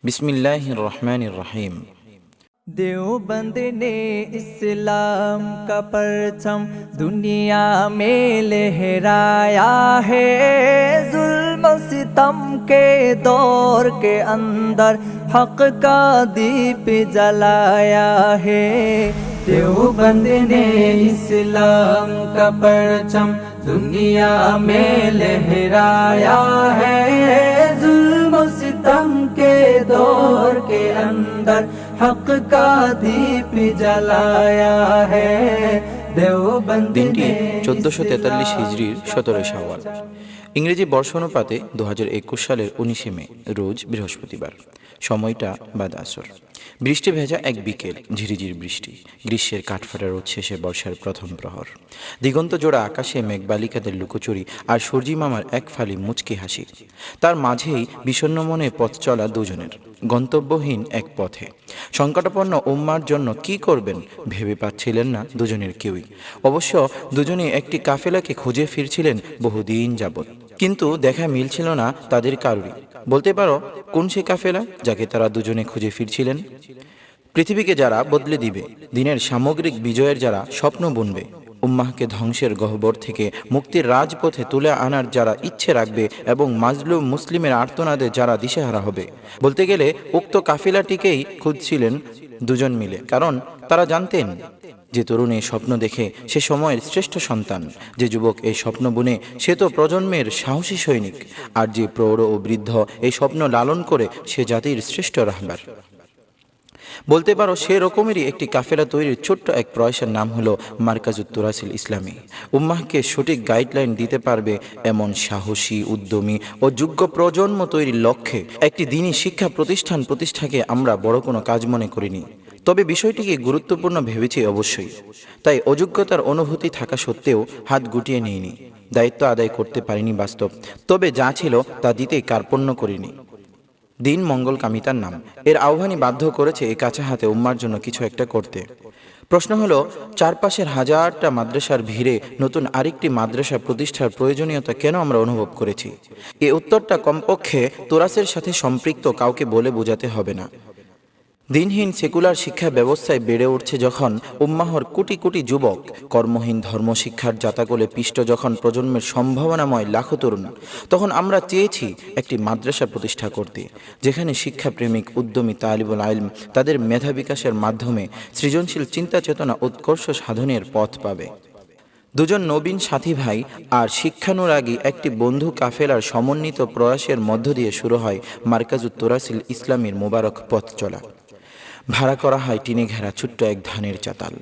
बिस्मिल्लाहिर रहमानिर रहीम। देवबंद ने इस्लाम का परचम दुनिया में लहराया है। जुल्म सितम के दौर के अंदर हक का दीप जलाया है। देवबंद ने इस्लाम का परचम दुनिया में लहराया है। जुल्म सितम के दौर के अंदर हक का दीप जलाया है। देवबंद দিনটি 1443 হিজরির 17 শাওয়াল, ইংরেজি বর্ষ অনুপাতে 2021 সালের 19 মে, রোজ বৃহস্পতিবার। সময়টা বাদ আসর। বৃষ্টি ভেজা এক বিকেল, ঝিরিঝির বৃষ্টি, গ্রীষ্মের কাঠফাটা রোদ শেষে বর্ষার প্রথম প্রহর। দিগন্ত জোড়া আকাশে মেঘবালিকাদের লুকোচুরি আর সূর্যি মামার এক ফালি মুচকি হাসি। তার মাঝেই বিষণ্ণ মনে পথ চলা দুজনের, গন্তব্যহীন এক পথে। সংকটাপন্ন উম্মার জন্য কি করবেন ভেবে পাচ্ছিলেন না দুজনের কেউই। অবশ্য দুজনেই একটি কাফেলাকে খুঁজে ফিরছিলেন বহুদিন যাবৎ, কিন্তু দেখা মিলছিল না তাদের কারোরই। বলতে পারো কোন সে কাফেলা যাকে তারা দুজনে খুঁজে ফিরছিলেন? পৃথিবীকে যারা বদলে দিবে, দিনের সামগ্রিক বিজয়ের যারা স্বপ্ন বুনবে, উম্মাহকে ধ্বংসের গহ্বর থেকে মুক্তির রাজপথে তুলে আনার যারা ইচ্ছে রাখবে এবং মাজলুম মুসলিমের আর্তনাদে যারা দিশেহারা হবে। বলতে গেলে উক্ত কাফেলাটিকেই খুঁজছিলেন দুজন মিলে, কারণ তারা জানতেন যে তরুণ এই স্বপ্ন দেখে সে সময়ের শ্রেষ্ঠ সন্তান, যে যুবক এই স্বপ্ন বুনে সে তো প্রজন্মের সাহসী সৈনিক, আর যে প্রৌঢ় ও বৃদ্ধ এই স্বপ্ন লালন করে সে জাতির শ্রেষ্ঠ রাহবার। বলতে পারো সে রকমেরই একটি কাফেলা তৈরির ছোট্ট এক প্রয়াসের নাম হলো মারকাজুত তুরাসিল ইসলামী। উম্মাহকে সঠিক গাইডলাইন দিতে পারবে এমন সাহসী, উদ্যমী ও যোগ্য প্রজন্ম তৈরির লক্ষ্যে একটি দ্বীনি শিক্ষা প্রতিষ্ঠাকে আমরা বড় কোনো কাজ মনে করিনি, তবে বিষয়টিকে গুরুত্বপূর্ণ ভেবেছি অবশ্যই। তাই অযোগ্যতার অনুভূতি থাকা সত্ত্বেও হাত গুটিয়ে নিইনি, দায়িত্ব আদায় করতে পারিনি বাস্তব, তবে যা ছিল তা দিতেই কার্পণ্য করিনি। দিন মঙ্গলকামিতার নাম, এর আহ্বানই বাধ্য করেছে এই কাছে হাতে উম্মার জন্য কিছু একটা করতে। প্রশ্ন হলো, চারপাশের হাজারটা মাদ্রাসার ভিড়ে নতুন আরেকটি মাদ্রাসা প্রতিষ্ঠার প্রয়োজনীয়তা কেন আমরা অনুভব করেছি? এই উত্তরটা কমপক্ষে তোরাসের সাথে সম্পৃক্ত কাউকে বলে বোঝাতে হবে না। দিনহীন সেকুলার শিক্ষা ব্যবস্থায় বেড়ে উঠছে যখন উম্মাহর কোটি কোটি যুবক, কর্মহীন ধর্মশিক্ষার জাতাকলে পিষ্ট যখন প্রজন্মের সম্ভাবনাময় লাখো তরুণ, তখন আমরা চেয়েছি একটি মাদ্রাসা প্রতিষ্ঠা করতে, যেখানে শিক্ষাপ্রেমিক উদ্যমী তালিবুল ইলম তাদের মেধা বিকাশের মাধ্যমে সৃজনশীল চিন্তা চেতনা উৎকর্ষ সাধনের পথ পাবে। দুজন নবীন সাথী ভাই আর শিক্ষানুরাগী একটি বন্ধু কাফেলার সমন্বিত প্রয়াসের মধ্য দিয়ে শুরু হয় মারকাজুত তুরাসিল ইসলামীর মোবারক পথ চলা। ভাড়া করা হয় টিনে ঘেরা ছোট্ট এক ধানের চাতাল।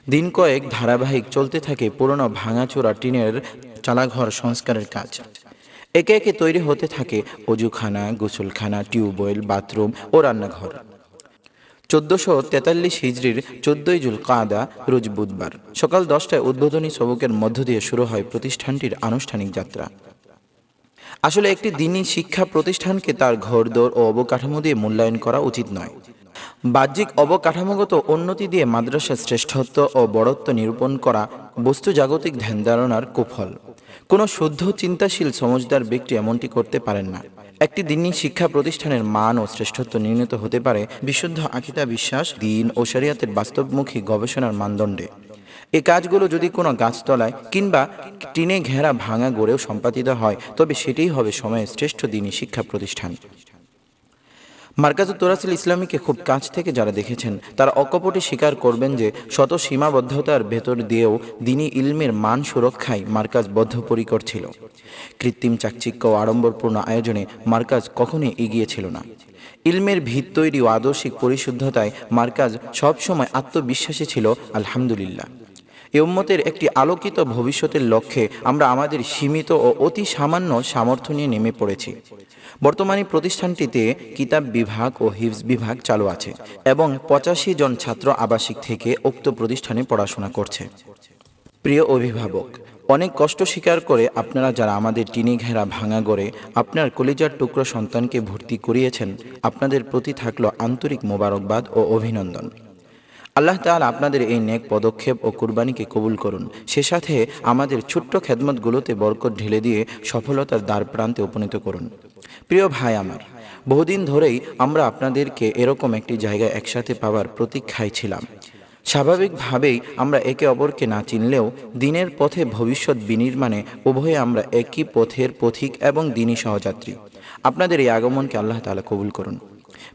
দিন কয়েক ধারাবাহিক চলতে থাকে পুরনো ভাঙাচোরা টিনের চালাঘর সংস্কারের কাজ। একে একে তৈরি হতে থাকে অজুখানা, গোসলখানা, টিউবওয়েল, বাথরুম ও রান্নাঘর। 1443 হিজরির 14 জুলকাদা রোজ বুধবার সকাল 10টায় উদ্বোধনী সবকের মধ্য দিয়ে শুরু হয় প্রতিষ্ঠানটির আনুষ্ঠানিক যাত্রা। আসলে একটি দ্বীনি শিক্ষা প্রতিষ্ঠানকে তার ঘরদোর ও অবকাঠামো দিয়ে মূল্যায়ন করা উচিত নয়। বাহ্যিক অবকাঠামোগত উন্নতি দিয়ে মাদ্রাসার শ্রেষ্ঠত্ব ও বড়ত্ব নিরূপণ করা বস্তু জাগতিক ধ্যান ধারণার কুফল। কোনো শুদ্ধ চিন্তাশীল সমজদার ব্যক্তি এমনটি করতে পারেন না। একটি দ্বীনি শিক্ষা প্রতিষ্ঠানের মান ও শ্রেষ্ঠত্ব নির্ণীত হতে পারে বিশুদ্ধ আকীদা, বিশ্বাস, দ্বীন ও শরিয়াতের বাস্তবমুখী গবেষণার মানদণ্ডে। এই কাজগুলো যদি কোনো গাছতলায় কিংবা টিনে ঘেরা ভাঙা গড়েও সম্পাদিত হয়, তবে সেটাই হবে সময়ের শ্রেষ্ঠ দ্বীনি শিক্ষা প্রতিষ্ঠান। মারকাজুত তুরাসিল ইসলামীকে খুব কাছ থেকে যারা দেখেছেন তারা অকপটে স্বীকার করবেন যে শত সীমাবদ্ধতার ভেতর দিয়েও দ্বীনি ইলমের মান সুরক্ষায় মারকাজ বদ্ধপরিকর ছিল। কৃত্রিম চাকচিক্য ও আড়ম্বরপূর্ণ আয়োজনে মারকাজ কখনোই এগিয়ে ছিল না। ইলমের ভিত তৈরি ও আদর্শিক পরিশুদ্ধতায় মারকাজ সবসময় আত্মবিশ্বাসী ছিল। আলহামদুলিল্লাহ, এ উম্মতের একটি আলোকিত ভবিষ্যতের লক্ষ্যে আমরা আমাদের সীমিত ও অতি সামান্য সামর্থ্য নিয়ে নেমে পড়েছি। বর্তমানে প্রতিষ্ঠানটিতে কিতাব বিভাগ ও হিফজ বিভাগ চালু আছে এবং 85 জন ছাত্র আবাসিক থেকে উক্ত প্রতিষ্ঠানে পড়াশোনা করছে। প্রিয় অভিভাবক, অনেক কষ্ট স্বীকার করে আপনারা যারা আমাদের টিনে ঘেরা ভাঙা গড়ে আপনার কলিজার টুকরো সন্তানকে ভর্তি করিয়েছেন, আপনাদের প্রতি থাকলো আন্তরিক মোবারকবাদ ও অভিনন্দন। আল্লাহ তাআলা আপনাদের এই নেক পদক্ষেপ ও কুরবানিকে কবুল করুন। সে সাথে আমাদের ছোট্ট খেদমতগুলোতে বরকত ঢেলে দিয়ে সফলতার দ্বার প্রান্তে উপনীত করুন। প্রিয় ভাই আমার, বহুদিন ধরেই আমরা আপনাদেরকে এরকম একটি জায়গায় একসাথে পাওয়ার প্রতীক্ষায় ছিলাম। স্বাভাবিকভাবেই আমরা একে অপরকে না চিনলেও দিনের পথে ভবিষ্যৎ বিনির্মাণে উভয়ে আমরা একই পথের পথিক এবং দিনী সহযাত্রী। আপনাদের এই আগমনকে আল্লাহ তাআলা কবুল করুন।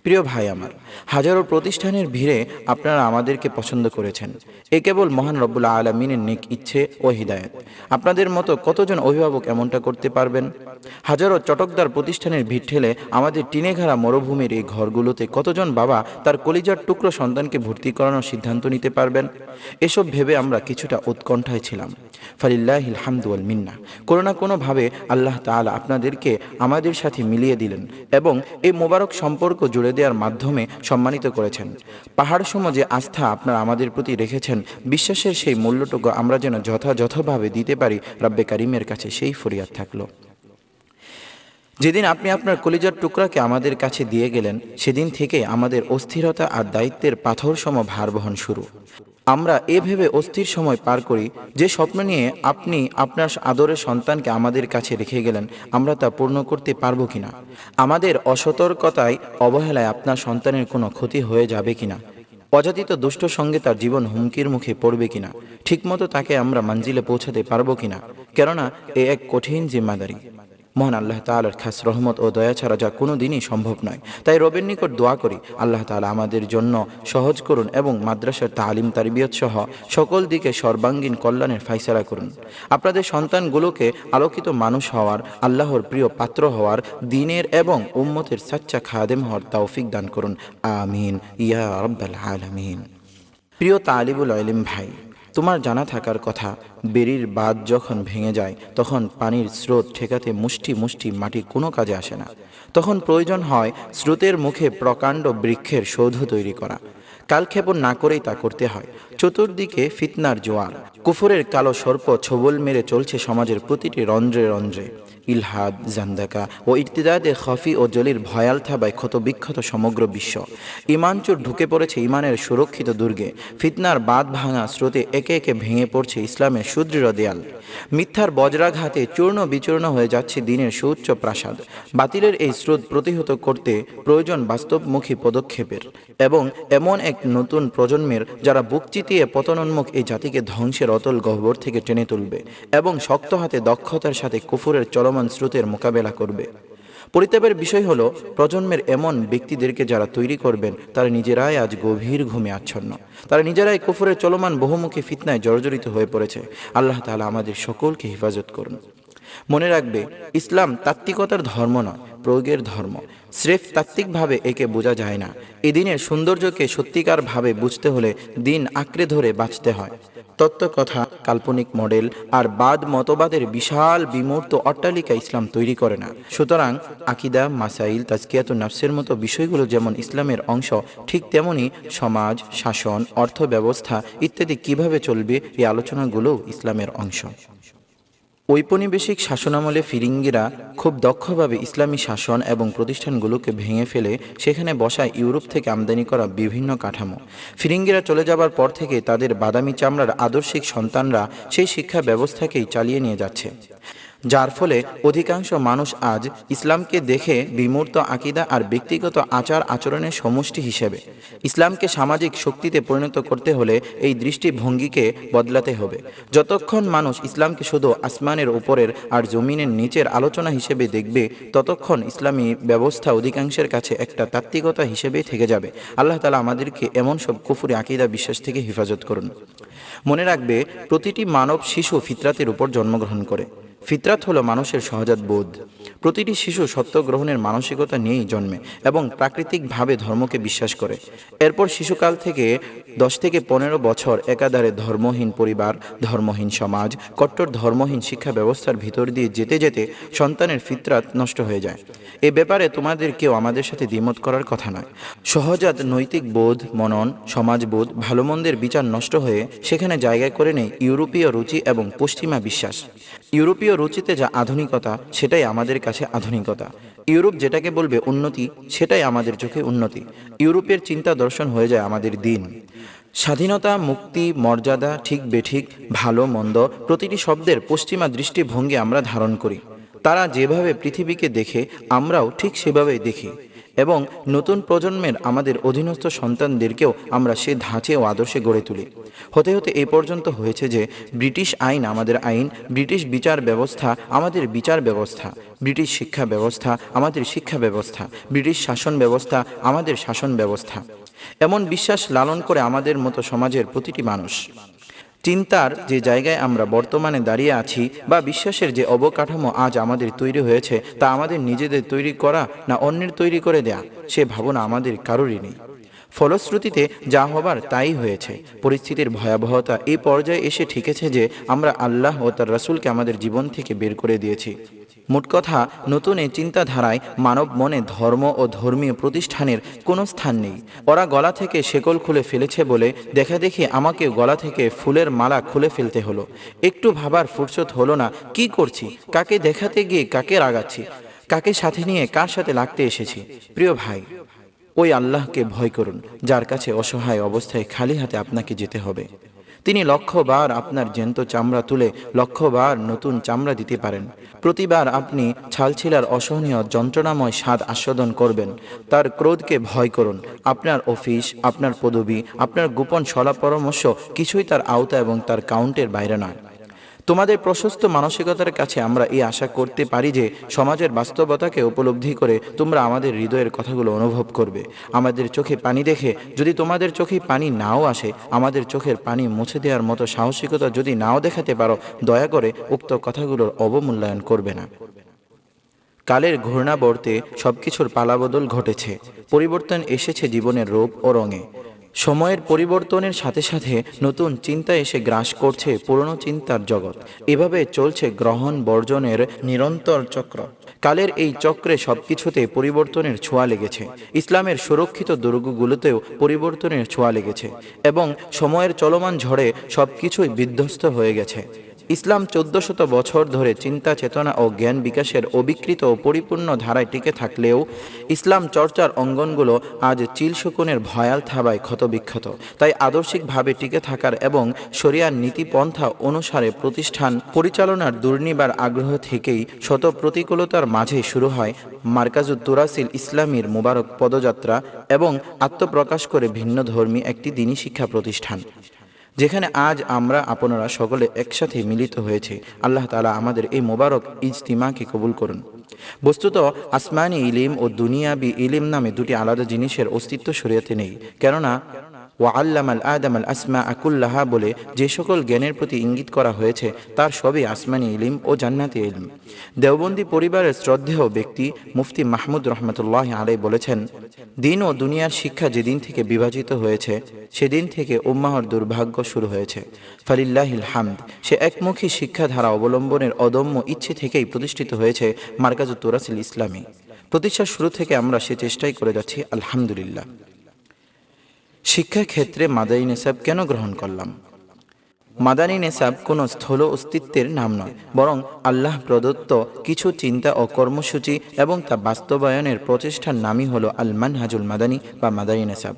প্রিয় ভাই আমার, হাজারো প্রতিষ্ঠানের ভিড়ে আপনারা আমাদেরকে পছন্দ করেছেন। এ কেবল মহান রব্বুল আলামিনের নেক ইচ্ছে ও হিদায়াত। আপনাদের মতো কতজন অভিভাবক এমনটা করতে পারবেন? হাজারো চটকদার প্রতিষ্ঠানের ভিড় ঠেলে আমাদের টিনেঘাড়া মরুভূমির এই ঘরগুলোতে কতজন বাবা তার কলিজার টুকরো সন্তানকে ভর্তি করানোর সিদ্ধান্ত নিতে পারবেন? এসব ভেবে আমরা কিছুটা উৎকণ্ঠায় ছিলাম। ফালিল্লাহিল হামদু ওয়াল মিন্নাহ। কোনো না কোনোভাবে আল্লাহ তাআলা আপনাদেরকে আমাদের সাথে মিলিয়ে দিলেন এবং এই মোবারক সম্পর্ক জুড়ে দেওয়ার মাধ্যমে সম্মানিত করেছেন। পাহাড় সম যে আস্থা আপনারা আমাদের প্রতি রেখেছেন, বিশ্বাসের সেই মূল্যটুকু আমরা যেন যথাযথভাবে দিতে পারি, রব্বে কারিমের কাছে সেই ফরিয়াদ থাকলো। যেদিন আপনি আপনার কলিজার টুকরাকে আমাদের কাছে দিয়ে গেলেন, সেদিন থেকে আমাদের অস্থিরতা আর দায়িত্বের পাথর সম ভার বহন শুরু। আমরা এ ভেবে অস্থির সময় পার করি যে স্বপ্ন নিয়ে আপনি আপনার আদরের সন্তানকে আমাদের কাছে রেখে গেলেন, আমরা তা পূর্ণ করতে পারবো কিনা, আমাদের অসতর্কতায় অবহেলায় আপনার সন্তানের কোনো ক্ষতি হয়ে যাবে কিনা, অযাচিত দুষ্ট সঙ্গে তার জীবন হুমকির মুখে পড়বে কিনা, ঠিকমতো তাকে আমরা মঞ্জিলে পৌঁছাতে পারবো কিনা, কেননা এ এক কঠিন জিম্মাদারি। মহান আল্লাহ তাআলার খাস রহমত ও দয়া ছাড়া যা কোনো দিনই সম্ভব নয়। তাই রবের নিকট দোয়া করি, আল্লাহ তাআলা আমাদের জন্য সহজ করুন এবং মাদ্রাসার তালিম তারবিয়ত সহ সকল দিকে সর্বাঙ্গীন কল্যাণের ফায়সালা করুন। আপনাদের সন্তানগুলোকে আলোকিত মানুষ হওয়ার, আল্লাহর প্রিয় পাত্র হওয়ার, দ্বীনের এবং উম্মতের সাচ্চা খাদেম হওয়ার তৌফিক দান করুন। আমিন ইয়া রাব্বাল আলামিন। প্রিয় তালিবুল ইলম ভাই, তোমার জানা থাকার কথা, বেরির বাঁধ যখন ভেঙে যায় তখন পানির স্রোত ঠেকাতে মুষ্টি মুষ্টি মাটি কোনো কাজে আসে না। তখন প্রয়োজন হয় স্রোতের মুখে প্রকাণ্ড বৃক্ষের সৌধ তৈরি করা। কালক্ষেপণ না করেই তা করতে হয়। চতুর্দিকে ফিতনার জোয়ার, কুফরের কালো সর্প ছোবল মেরে চলছে সমাজের প্রতিটি রন্ধ্রে রন্ধ্রে। ইলহাদ, জান্দাকা ও ইর্তিদাদে খফি ও জলির ভয়াল থাবায় ক্ষতবিক্ষত সমগ্র বিশ্ব। ইমানচোর ঢুকে পড়েছে ইমানের সুরক্ষিত দুর্গে। ফিতনার বাঁধ ভাঙা স্রোতে একে একে ভেঙে পড়ছে ইসলামের সুদৃঢ় দেয়াল। মিথ্যার বজ্রাঘাতে চূর্ণ বিচূর্ণ হয়ে যাচ্ছে দ্বীনের সুউচ্চ প্রাসাদ। বাতিলের এই স্রোত প্রতিহত করতে প্রয়োজন বাস্তবমুখী পদক্ষেপের এবং এমন এক নতুন প্রজন্মের যারা বুক চিতিয়ে পতনোন্মুখ এই জাতিকে ধ্বংসের অতল গহ্বর থেকে টেনে তুলবে এবং শক্ত হাতে দক্ষতার সাথে কুফরের চলমান স্রোতের মোকাবেলা করবে। পরিতাপের বিষয় হলো, প্রজন্মের এমন ব্যক্তিদেরকে যারা তৈরি করবেন তারা নিজেরাই আজ গভীর ঘুমে আচ্ছন্ন। তারা নিজেরাই কুফরের চলমান বহুমুখী ফিতনায় জর্জরিত হয়ে পড়েছে। আল্লাহ তাআলা আমাদের সকলকে হেফাজত করুন। মনে রাখবে, ইসলাম তাত্ত্বিকতার ধর্ম নয়, প্রয়োগের ধর্ম। স্রেফ তাত্ত্বিকভাবে একে বোঝা যায় না। এই দিনের সৌন্দর্যকে সত্যিকারভাবে বুঝতে হলে দিন আঁকড়ে ধরে বাঁচতে হয়। তত্ত্বকথা, কাল্পনিক মডেল আর বাদ মতবাদের বিশাল বিমূর্ত অট্টালিকা ইসলাম তৈরি করে না। সুতরাং আকিদা, মাসাইল, তাজকিয়াতুন নাফসের মতো বিষয়গুলো যেমন ইসলামের অংশ, ঠিক তেমনি সমাজ, শাসন, অর্থব্যবস্থা ইত্যাদি কিভাবে চলবে এই আলোচনাগুলোও ইসলামের অংশ। ঔপনিবেশিক শাসনামলে ফিরিঙ্গিরা খুব দক্ষভাবে ইসলামী শাসন এবং প্রতিষ্ঠানগুলোকে ভেঙে ফেলে সেখানে বসায় ইউরোপ থেকে আমদানি করা বিভিন্ন কাঠামো। ফিরিঙ্গিরা চলে যাবার পর থেকে তাদের বাদামি চামড়ার আদর্শিক সন্তানরা সেই শিক্ষা ব্যবস্থাকেই চালিয়ে নিয়ে যাচ্ছে, যার ফলে অধিকাংশ মানুষ আজ ইসলামকে দেখে বিমূর্ত আকিদা আর ব্যক্তিগত আচার আচরণের সমষ্টি হিসেবে। ইসলামকে সামাজিক শক্তিতে পরিণত করতে হলে এই দৃষ্টিভঙ্গিকে বদলাতে হবে। যতক্ষণ মানুষ ইসলামকে শুধু আসমানের উপরের আর জমিনের নিচের আলোচনা হিসেবে দেখবে, ততক্ষণ ইসলামী ব্যবস্থা অধিকাংশের কাছে একটা তাত্ত্বিকতা হিসেবেই থেকে যাবে। আল্লাহ তাআলা আমাদেরকে এমন সব কুফরি আকিদা বিশ্বাস থেকে হেফাজত করুন। মনে রাখবে, প্রতিটি মানব শিশু ফিতরাতের উপর জন্মগ্রহণ করে। ফিতরাত হলো মানুষের সহজাত বোধ। প্রতিটি শিশু সত্য গ্রহণের মানসিকতা নিয়েই জন্মে এবং প্রাকৃতিকভাবে ধর্মকে বিশ্বাস করে। এরপর শিশুকাল থেকে 10 থেকে 15 বছর একাধারে ধর্মহীন পরিবার, ধর্মহীন সমাজ, কট্টর ধর্মহীন শিক্ষা ব্যবস্থার ভিতর দিয়ে যেতে যেতে সন্তানের ফিতরাত নষ্ট হয়ে যায়। এ ব্যাপারে তোমাদের কেউ আমাদের সাথে দ্বিমত করার কথা নয়। সহজাত নৈতিক বোধ, মনন, সমাজবোধ, ভালো মন্দের বিচার নষ্ট হয়ে সেখানে জায়গায় করে নেই ইউরোপীয় রুচি এবং পশ্চিমা বিশ্বাস। ইউরোপীয় রুচিতে যা আধুনিকতা, সেটাই আমাদের কাছে আধুনিকতা। ইউরোপ যেটাকে বলবে উন্নতি, সেটাই আমাদের চোখে উন্নতি। ইউরোপের চিন্তা দর্শন হয়ে যায় আমাদের দিন। স্বাধীনতা, মুক্তি, মর্যাদা, ঠিক বেঠিক, ভালো মন্দ প্রতিটি শব্দের পশ্চিমা দৃষ্টিভঙ্গি আমরা ধারণ করি। তারা যেভাবে পৃথিবীকে দেখে আমরাও ঠিক সেভাবেই দেখি। এবং নতুন প্রজন্মের আমাদের অধীনস্থ সন্তানদেরকেও আমরা সে ধাঁচে ও আদর্শে গড়ে তুলি। হতে হতে এই পর্যন্ত হয়েছে যে ব্রিটিশ আইন আমাদের আইন, ব্রিটিশ বিচার ব্যবস্থা আমাদের বিচার ব্যবস্থা, ব্রিটিশ শিক্ষা ব্যবস্থা আমাদের শিক্ষা ব্যবস্থা, ব্রিটিশ শাসন ব্যবস্থা আমাদের শাসন ব্যবস্থা। এমন বিশ্বাস লালন করে আমাদের মতো সমাজের প্রতিটি মানুষ। চিন্তার যে জায়গায় আমরা বর্তমানে দাঁড়িয়ে আছি বা বিশ্বাসের যে অবকাঠামো আজ আমাদের তৈরি হয়েছে, তা আমাদের নিজেদের তৈরি করা না অন্যের তৈরি করে দেয়া, সে ভাবনা আমাদের কারোরই নেই। ফলশ্রুতিতে যা হবার তাই হয়েছে। পরিস্থিতির ভয়াবহতা এই পর্যায়ে এসে ঠেকেছে যে আমরা আল্লাহ ও তার রাসূলকে আমাদের জীবন থেকে বের করে দিয়েছি। মোট কথা, নতুন এই চিন্তাধারায় মানব মনে ধর্ম ও ধর্মীয় প্রতিষ্ঠানের কোনো স্থান নেই। ওরা গলা থেকে শেকল খুলে ফেলেছে বলে দেখা দেখি আমাকে গলা থেকে ফুলের মালা খুলে ফেলতে হলো। একটু ভাবার ফুরসত হলো না, কি করছি, কাকে দেখাতে গিয়ে কাকে রাগাচ্ছি, কাকে সাথে নিয়ে কার সাথে লাগতে এসেছি। প্রিয় ভাই, ওই আল্লাহকে ভয় করুন, যার কাছে অসহায় অবস্থায় খালি হাতে আপনাকে যেতে হবে। তিনি লক্ষবার আপনার জ্যান্ত চামড়া তুলে লক্ষবার নতুন চামড়া দিতে পারেন। প্রতিবার আপনি ছালছিলার অসহনীয় যন্ত্রণাময় স্বাদ আস্বাদন করবেন। তার ক্রোধকে ভয় করুন। আপনার অফিস, আপনার পদবি, আপনার গোপন সলা পরামর্শ কিছুই তার আওতা এবং তার কাউন্টের বাইরে নয়। তোমাদের প্রশস্ত মানসিকতার কাছে আমরা এই আশা করতে পারি যে সমাজের বাস্তবতাকে উপলব্ধি করে তোমরা আমাদের হৃদয়ের কথাগুলো অনুভব করবে। আমাদের চোখে পানি দেখে যদি তোমাদের চোখে পানি নাও আসে, আমাদের চোখের পানি মুছে দেওয়ার মতো সাহসিকতা যদি নাও দেখাতে পারো, দয়া করে উক্ত কথাগুলোর অবমূল্যায়ন করবে না। কালের ঘূর্ণাবর্তে সবকিছুর পালাবদল ঘটেছে, পরিবর্তন এসেছে জীবনের রূপ ও রঙে। সময়ের পরিবর্তনের সাথে সাথে নতুন চিন্তা এসে গ্রাস করছে পুরনো চিন্তার জগৎ। এভাবে চলছে গ্রহণ বর্জনের নিরন্তর চক্র। কালের এই চক্রে সবকিছুতে পরিবর্তনের ছোঁয়া লেগেছে। ইসলামের সুরক্ষিত দুর্গগুলোতেও পরিবর্তনের ছোঁয়া লেগেছে এবং সময়ের চলমান ঝড়ে সবকিছুই বিধ্বস্ত হয়ে গেছে। ইসলাম 1400 বছর ধরে চিন্তা চেতনা ও জ্ঞান বিকাশের অবিকৃত ও পরিপূর্ণ ধারায় টিকে থাকলেও ইসলাম চর্চার অঙ্গনগুলো আজ চিলশকুনের ভয়াল থাবায় ক্ষতবিক্ষত। তাই আদর্শিকভাবে টিকে থাকার এবং শরিয়ার নীতিপন্থা অনুসারে প্রতিষ্ঠান পরিচালনার দুর্নিবার আগ্রহ থেকেই শত প্রতিকূলতার মাঝে শুরু হয় মার্কাজুত তুরাসিল ইসলামীর মুবারক পদযাত্রা এবং আত্মপ্রকাশ করে ভিন্নধর্মী একটি দ্বীনি শিক্ষা প্রতিষ্ঠান, যেখানে আজ আমরা আপনারা সকলে একসাথে মিলিত হয়েছে। আল্লাহ তাআলা আমাদের এই মোবারক ইজতিমাকে কবুল করুন। বস্তুত আসমানি ইলিম ও দুনিয়াবি ইলিম নামে দুটি আলাদা জিনিসের অস্তিত্ব শরীয়তে নেই। কেননা ওয়াল্লামাল আদামাল আসমা কুল্লাহা বলে যে সকল জ্ঞানের প্রতি ইঙ্গিত করা হয়েছে তার সবই আসমানি ইলিম ও জান্নাতি ইলম। দেওবন্দি পরিবারের শ্রদ্ধেয় ব্যক্তি মুফতি মাহমুদ রহমতুল্লাহ আলাই বলেছেন, দিন ও দুনিয়ার শিক্ষা যেদিন থেকে বিভাজিত হয়েছে সেদিন থেকে উম্মাহর দুর্ভাগ্য শুরু হয়েছে। ফালিল্লাহিল হামদ, সে একমুখী শিক্ষাধারা অবলম্বনের অদম্য ইচ্ছে থেকেই প্রতিষ্ঠিত হয়েছে মার্কাজুত তুরাসিল ইসলামী। প্রতিষ্ঠার শুরু থেকে আমরা সে চেষ্টাই করে যাচ্ছি, আলহামদুলিল্লাহ। শিক্ষাক্ষেত্রে মাদানী নেসাব কেন গ্রহণ করলাম? মাদানী নেসাব কোনো স্থূল অস্তিত্বের নাম নয়, বরং আল্লাহ প্রদত্ত কিছু চিন্তা ও কর্মসূচি এবং তা বাস্তবায়নের প্রচেষ্টার নামই হলো আল মানহাজুল মাদানী বা মাদানী নেসাব,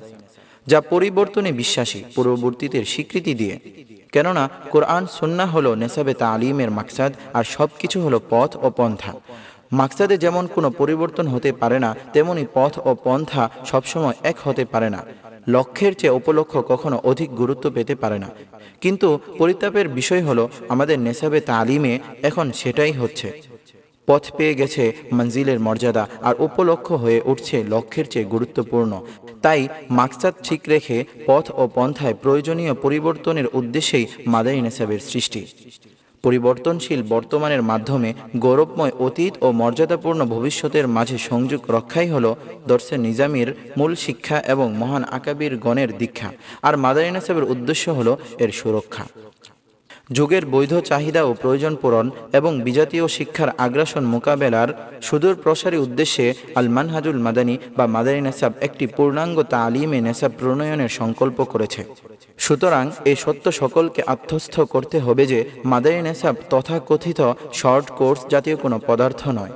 যা পরিবর্তনে বিশ্বাসী, পূর্ববর্তীদের স্বীকৃতি দিয়ে। কেননা কোরআন সুন্নাহ হলো নেসাবে তালিমের মাকসাদ, আর সব কিছু হলো পথ ও পন্থা। মাকসাদে যেমন কোনো পরিবর্তন হতে পারে না, তেমনি পথ ও পন্থা সবসময় এক হতে পারে না। লক্ষ্যের চেয়ে উপলক্ষ্য কখনো অধিক গুরুত্ব পেতে পারে না। কিন্তু পরিতাপের বিষয় হলো আমাদের নেসাবে তালিমে এখন সেটাই হচ্ছে। পথ পেয়ে গেছে মঞ্জিলের মর্যাদা, আর উপলক্ষ্য হয়ে উঠছে লক্ষ্যের চেয়ে গুরুত্বপূর্ণ। তাই মাকসাদ ঠিক রেখে পথ ও পন্থায় প্রয়োজনীয় পরিবর্তনের উদ্দেশ্যেই মাদানী নেসাবের সৃষ্টি। পরিবর্তনশীল বর্তমানের মাধ্যমে গৌরবময় অতীত ও মর্যাদাপূর্ণ ভবিষ্যতের মাঝে সংযোগ রক্ষাই হল দর্শে নিজামীর মূল শিক্ষা এবং মহান আকাবির গণের দীক্ষা। আর মাদানী নেসাবের উদ্দেশ্য হল এর সুরক্ষা। যুগের বৈধ চাহিদা ও প্রয়োজন পূরণ এবং বিজাতীয় শিক্ষার আগ্রাসন মোকাবেলার সুদূর প্রসারী উদ্দেশ্যে আল মানহাজুল মাদানী বা মাদানী নেসাব একটি পূর্ণাঙ্গ তালিমে নেসাব প্রণয়নের সংকল্প করেছে। সুতরাং এই সত্য সকলকে আত্মস্থ করতে হবে যে মাদানী নেসাব তথাকথিত শর্ট কোর্স জাতীয় কোনো পদার্থ নয়।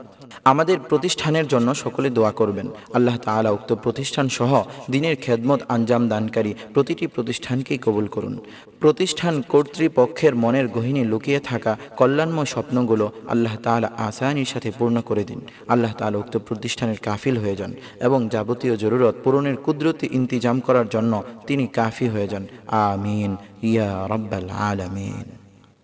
আমাদের প্রতিষ্ঠানের জন্য সকলে দোয়া করবেন। আল্লাহ তাআলা উক্ত প্রতিষ্ঠান সহ দ্বীনের খেদমত আঞ্জাম দানকারী প্রতিটি প্রতিষ্ঠানকেই কবুল করুন। প্রতিষ্ঠান কর্তৃপক্ষের মনের গহীনে লুকিয়ে থাকা কল্যাণময় স্বপ্নগুলো আল্লাহ তাআলা আসানির সাথে পূর্ণ করে দিন। আল্লাহ তাআলা উক্ত প্রতিষ্ঠানের কাফিল হয়ে যান এবং যাবতীয় জরুরত পূরণের কুদরতি ইন্তিজাম করার জন্য তিনি কাফি হয়ে যান। আমিন ইয়া রাব্বাল আলামিন।